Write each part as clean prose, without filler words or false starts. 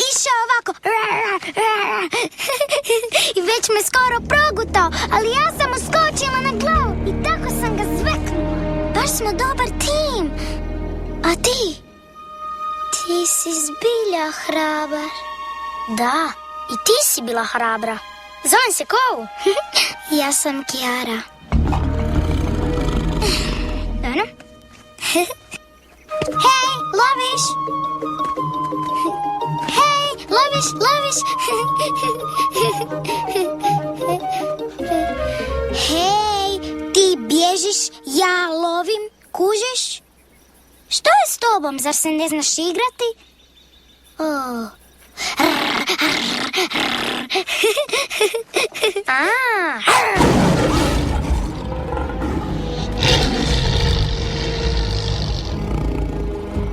išao ovako. I već me skoro progutao, ali ja sam mu skočila na glavu i tako sam ga zveknula. Baš smo dobar tim. A ti? Ti si zbilja hrabar. Da, i ti si bila hrabra. Zovem se Kovu. Ja sam Kijara. Ano? Hej, loviš? Hej, loviš, loviš? Hej, ti bježiš, ja lovim, kužeš? Što je s tobom, zar se ne znaš igrati? Oh.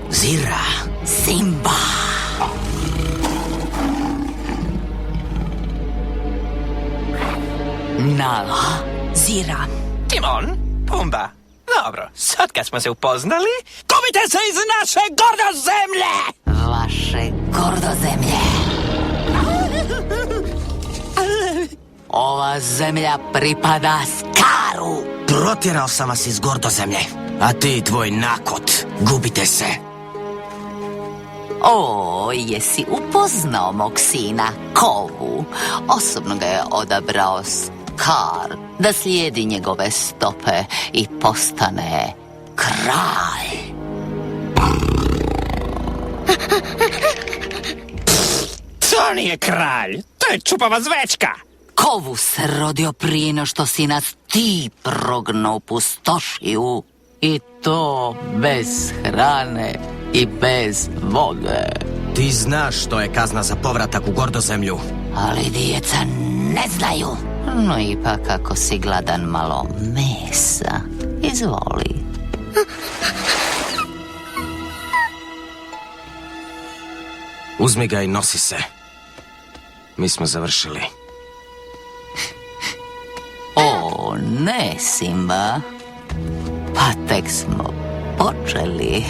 Zira, Simba. Nala, Zira. Timon, Pumba. Dobro, sad kad smo se upoznali, gubite se iz naše gordozemlje! Vaše gordozemlje. Ova zemlja pripada Skaru. Protjerao sam vas iz gordozemlje, a ti i tvoj nakot, gubite se. O, jesi upoznao mog sina Kovu? Osobno ga je odabrao Skar da slijedi njegove stope i postane kralj. To nije kralj, to je čupava zvečka. Kovu se rodio prije no što si nas ti progno u pustošiju. I to bez hrane i bez vode. Ti znaš što je kazna za povratak u gordozemlju. Ali djeca ne znaju. No ipak ako si gladan malo mesa, izvoli. Uzmi ga i nosi se. Mi smo završili. O, ne, Simba. Pa tek smo počeli.